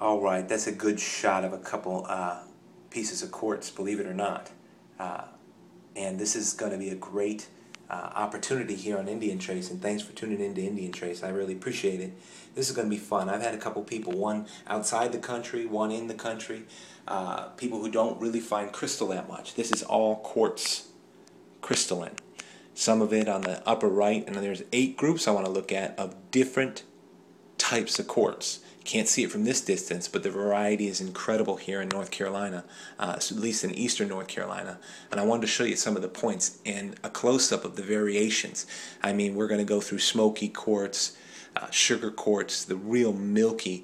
Alright, that's a good shot of a couple pieces of quartz, believe it or not. And this is going to be a great opportunity here on Indian Trace, and thanks for tuning in to Indian Trace. I really appreciate it. This is going to be fun. I've had a couple people, one outside the country, one in the country, people who don't really find crystal that much. This is all quartz crystalline. Some of it on the upper right, and then there's 8 groups I want to look at of different types of quartz. Can't see it from this distance, but the variety is incredible here in North Carolina, at least in eastern North Carolina. And I wanted to show you some of the points and a close-up of the variations. I mean, we're going to go through smoky quartz, sugar quartz, the real milky,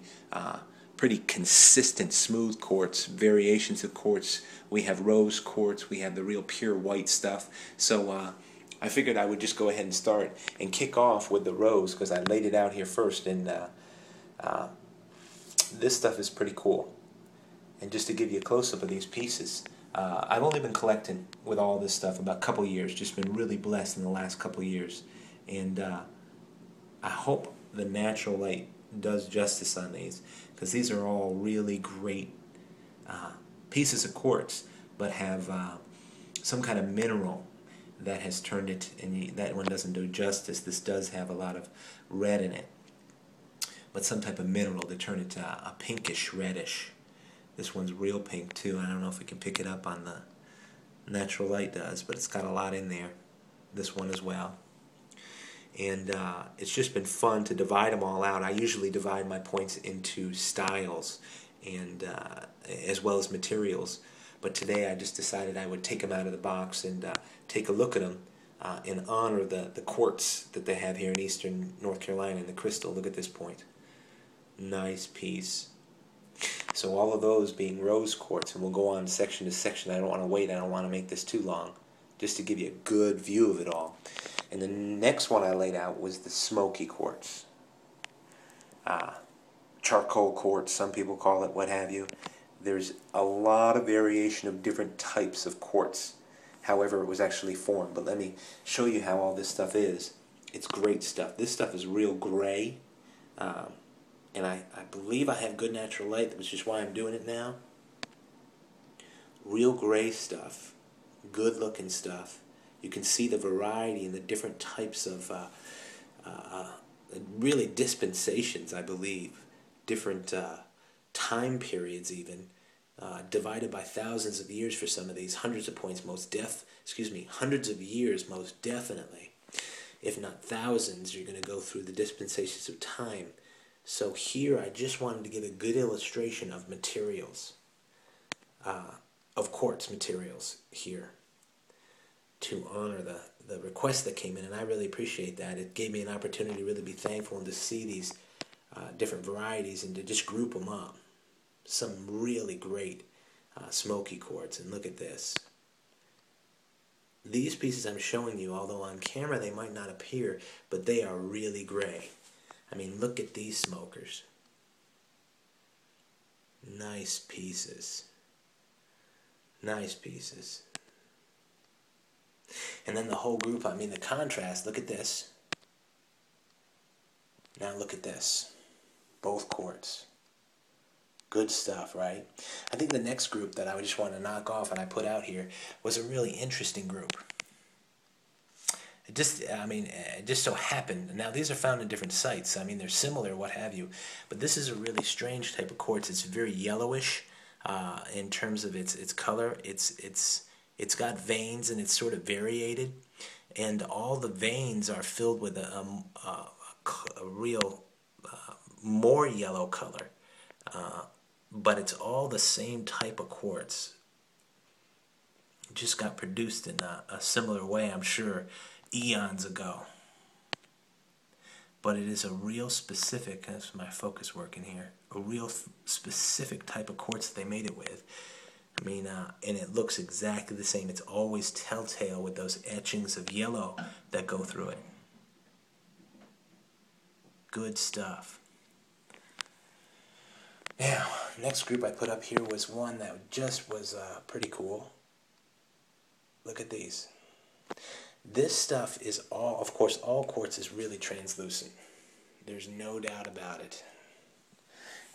pretty consistent smooth quartz, variations of quartz. We have rose quartz, we have the real pure white stuff. So I figured I would just go ahead and start and kick off with the rose, because I laid it out here first, and this stuff is pretty cool. And just to give you a close-up of these pieces, I've only been collecting with all this stuff about a couple years, just been really blessed in the last couple years. And I hope the natural light does justice on these, because these are all really great pieces of quartz, but have some kind of mineral that has turned it, and that one doesn't do justice. This does have a lot of red in it, but some type of mineral to turn it to a pinkish reddish. This one's real pink too. I don't know if we can pick it up on the natural light does, but it's got a lot in there. This one as well. And it's just been fun to divide them all out. I usually divide my points into styles and as well as materials. But today I just decided I would take them out of the box and take a look at them in honor of the quartz that they have here in eastern North Carolina, and the crystal. Look at this point. Nice piece. So all of those being rose quartz, and we'll go on section to section. I don't want to wait. I don't want to make this too long, just to give you a good view of it all. And the next one I laid out was the smoky quartz. Charcoal quartz, some people call it, what have you. There's a lot of variation of different types of quartz, however it was actually formed. But let me show you how all this stuff is. It's great stuff. This stuff is real gray, and I believe I have good natural light, which is why I'm doing it now. Real gray stuff, good looking stuff. You can see the variety and the different types of really dispensations, I believe, different time periods even, divided by thousands of years for some of these, hundreds of points hundreds of years most definitely, if not thousands. You're going to go through the dispensations of time. So here I just wanted to give a good illustration of materials, of quartz materials here, to honor the request that came in, and I really appreciate that. It gave me an opportunity to really be thankful and to see these different varieties and to just group them up. Some really great smoky quartz, and look at this. These pieces I'm showing you, although on camera they might not appear, but they are really gray. I mean, look at these smokers. Nice pieces. Nice pieces. And then the whole group, I mean the contrast, look at this. Now look at this. Both quartz. Good stuff, right? I think the next group that I just want to knock off and I put out here was a really interesting group. It just so happened. Now these are found in different sites. I mean, they're similar, what have you. But this is a really strange type of quartz. It's very yellowish in terms of its color. It's got veins and it's sort of variated, and all the veins are filled with a real more yellow color, but it's all the same type of quartz. It just got produced in a similar way, I'm sure, eons ago. But it is a real specific, that's my focus working here, a real specific type of quartz that they made it with. I mean, and it looks exactly the same. It's always telltale with those etchings of yellow that go through it. Good stuff. Now, next group I put up here was one that just was pretty cool. Look at these. This stuff is all, of course, all quartz is really translucent. There's no doubt about it.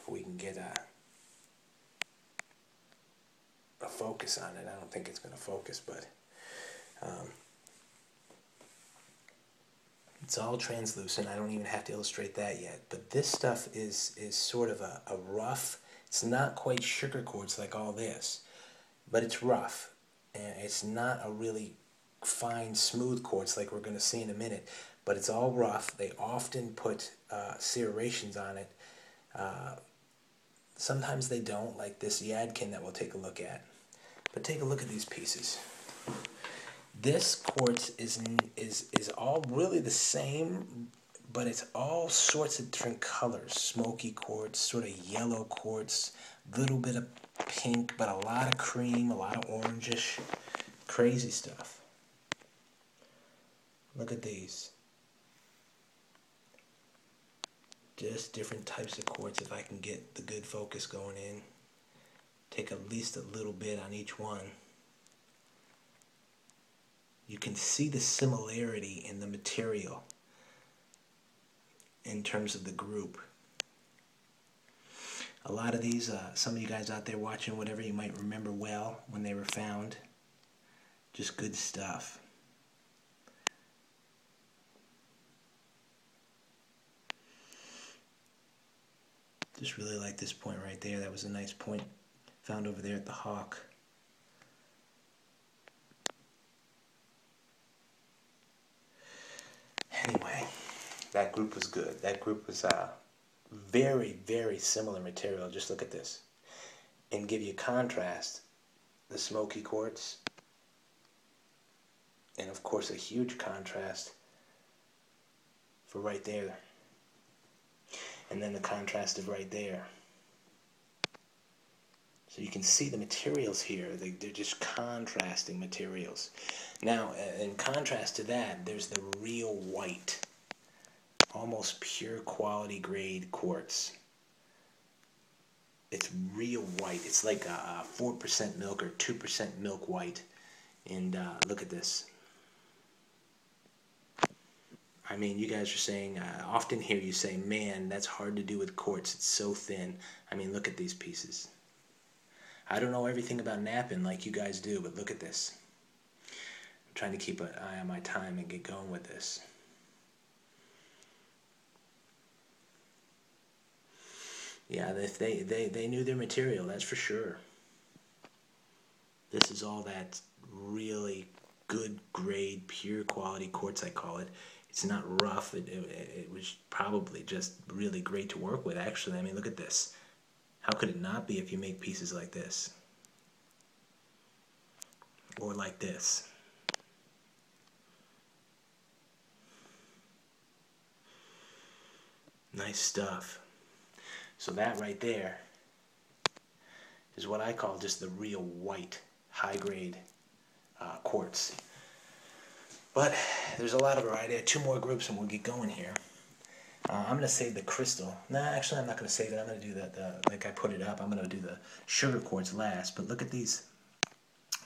If we can get a focus on it. I don't think it's going to focus, but it's all translucent. I don't even have to illustrate that yet. But this stuff is sort of a rough, it's not quite sugar quartz like all this, but it's rough. And it's not a really fine, smooth quartz like we're going to see in a minute, but it's all rough. They often put serrations on it. Sometimes they don't, like this Yadkin that we'll take a look at. But take a look at these pieces. This quartz is all really the same, but it's all sorts of different colors. Smoky quartz, sort of yellow quartz, little bit of pink, but a lot of cream, a lot of orangish, crazy stuff. Look at these. Just different types of quartz. If I can get the good focus going in, take at least a little bit on each one. You can see the similarity in the material in terms of the group. A lot of these, some of you guys out there watching, whatever, you might remember well when they were found. Just good stuff. Just really like this point right there. That was a nice point found over there at the Hawk. Anyway, that group was good. That group was very, very similar material. Just look at this. And give you contrast, the smoky quartz, and of course a huge contrast for right there. And then the contrast of right there. So you can see the materials here. They're just contrasting materials. Now, in contrast to that, there's the real white, almost pure quality grade quartz. It's real white. It's like a 4% milk or 2% milk white. And look at this. I mean, you guys are saying, I often hear you say, man, that's hard to do with quartz. It's so thin. I mean, look at these pieces. I don't know everything about napping like you guys do, but look at this. I'm trying to keep an eye on my time and get going with this. Yeah, they knew their material, that's for sure. This is all that really good grade, pure quality quartz, I call it. It's not rough. It was probably just really great to work with, actually. I mean, look at this. How could it not be if you make pieces like this? Or like this. Nice stuff. So that right there is what I call just the real white, high-grade quartz. But there's a lot of variety. I have two more groups and we'll get going here. I'm going to save the crystal. Nah, actually I'm not going to save it. I'm going to do that like I put it up. I'm going to do the sugar quartz last. But look at these.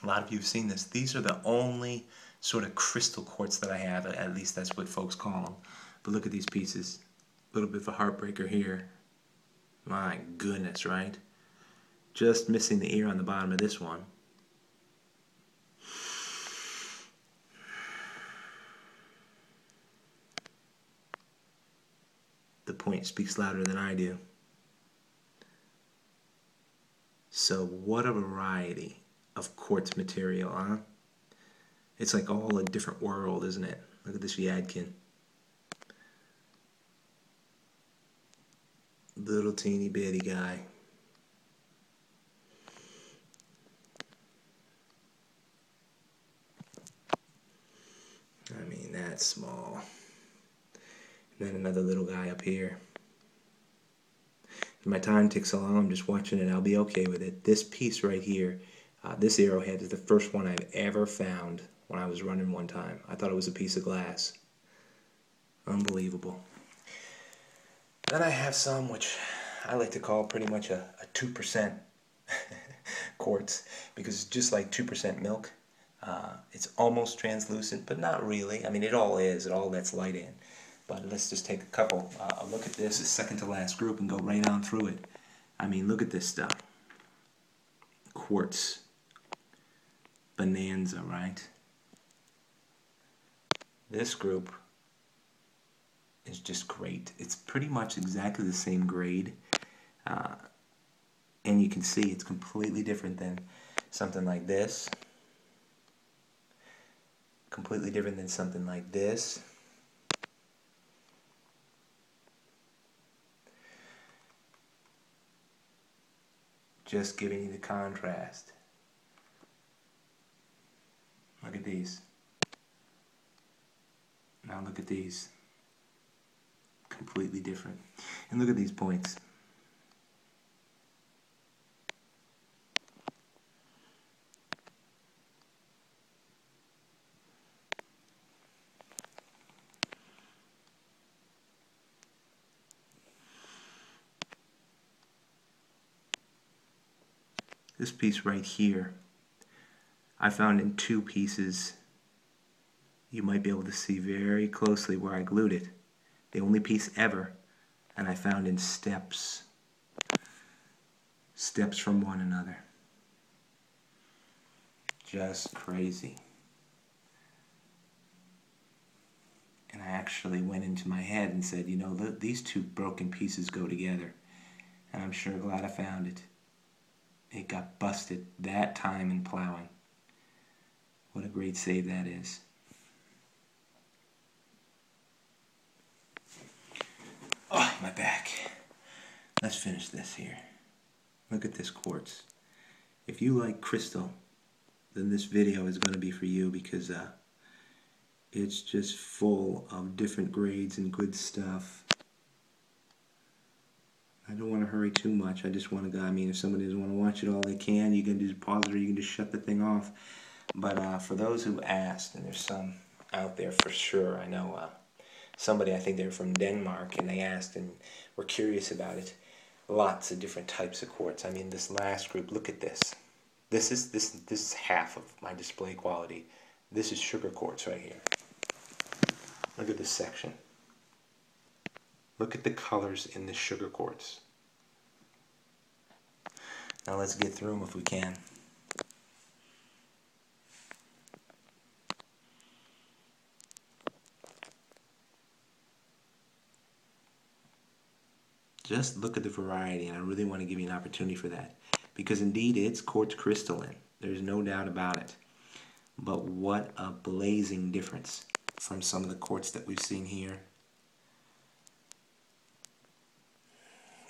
A lot of you have seen this. These are the only sort of crystal quartz that I have. At least that's what folks call them. But look at these pieces. A little bit of a heartbreaker here. My goodness, right? Just missing the ear on the bottom of this one. The point speaks louder than I do. So what a variety of quartz material, huh? It's like all a different world, isn't it? Look at this Yadkin. Little teeny bitty guy. I mean, that's small. And then another little guy up here. If my time ticks along, I'm just watching it. I'll be okay with it. This piece right here, this arrowhead is the first one I've ever found when I was running one time. I thought it was a piece of glass. Unbelievable. Then I have some which I like to call pretty much a 2% quartz, because it's just like 2% milk. It's almost translucent, but not really. I mean, it all is. It all lets light in. But let's just take a couple. A look at this, the second to last group, and go right on through it. I mean, look at this stuff. Quartz. bonanza, right? This group is just great. It's pretty much exactly the same grade, and you can see it's completely different than something like this, completely different than something like this, just giving you the contrast. Look at these. Now look at these. Completely different. And look at these points. This piece right here, I found in two pieces. You might be able to see very closely where I glued it. The only piece ever, and I found in steps. Steps from one another. Just crazy. And I actually went into my head and said, you know, these two broken pieces go together. And I'm sure glad I found it. It got busted that time in plowing. What a great save that is. Oh, my back. Let's finish this here. Look at this quartz. If you like crystal, then this video is going to be for you, because it's just full of different grades and good stuff. I don't want to hurry too much. I just want to go. I mean, if somebody doesn't want to watch it all, they can. You can just pause it, or you can just shut the thing off. But for those who asked, and there's some out there for sure, I know somebody, I think they're from Denmark, and they asked and were curious about it. Lots of different types of quartz. I mean, this last group, look at this. This is half of my display quality. This is sugar quartz right here. Look at this section. Look at the colors in this sugar quartz. Now let's get through them if we can. Just look at the variety, and I really want to give you an opportunity for that. Because indeed, it's quartz crystalline. There's no doubt about it. But what a blazing difference from some of the quartz that we've seen here.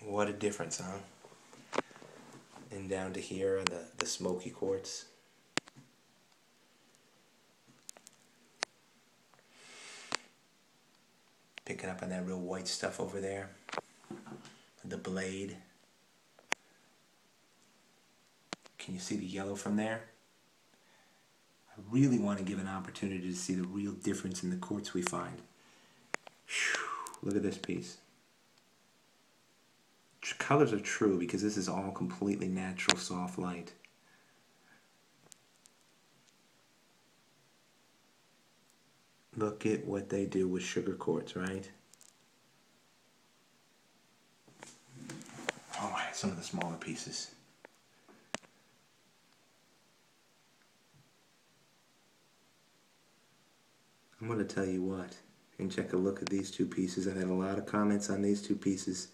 What a difference, huh? And down to here, the smoky quartz. Picking up on that real white stuff over there. The blade. Can you see the yellow from there? I really want to give an opportunity to see the real difference in the quartz we find. Whew, look at this piece. Colors are true, because this is all completely natural soft light. Look at what they do with sugar quartz, right? Oh, some of the smaller pieces. I'm going to tell you what, and check a look at these two pieces. I've had a lot of comments on these two pieces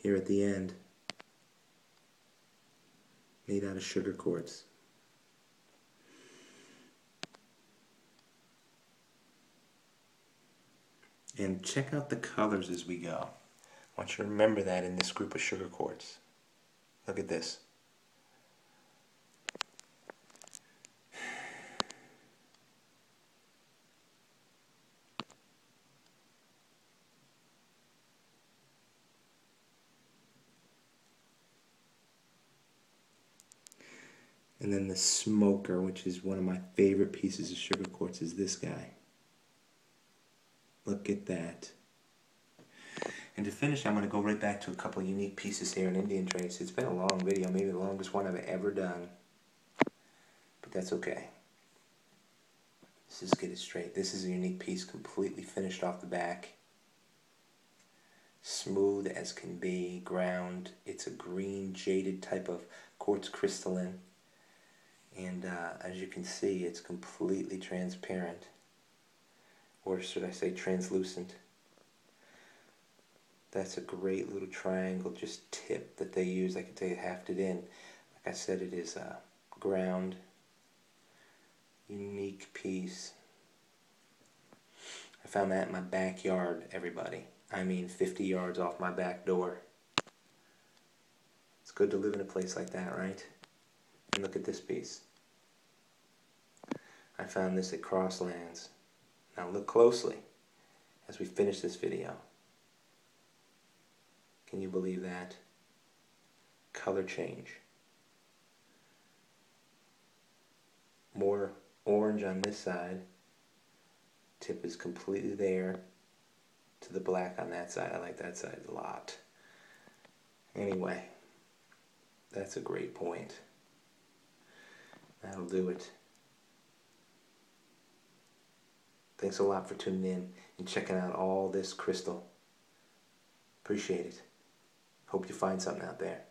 here at the end. Made out of sugar quartz. And check out the colors as we go. I want you to remember that in this group of sugar quartz. Look at this. And then the smoker, which is one of my favorite pieces of sugar quartz, is this guy. Look at that. And to finish, I'm going to go right back to a couple of unique pieces here in Indian Trace. It's been a long video, maybe the longest one I've ever done. But that's okay. Let's just get it straight. This is a unique piece, completely finished off the back. Smooth as can be, ground. It's a green, jaded type of quartz crystalline. And as you can see, it's completely transparent, or should I say translucent. That's a great little triangle just tip that they use. I can tell you hafted in. Like I said, it is a ground, unique piece. I found that in my backyard, everybody. I mean 50 yards off my back door. It's good to live in a place like that, right? And look at this piece. I found this at Crosslands. Now look closely as we finish this video. Can you believe that? Color change. More orange on this side. Tip is completely there to the black on that side. I like that side a lot. Anyway, that's a great point. That'll do it. Thanks a lot for tuning in and checking out all this crystal. Appreciate it. Hope you find something out there.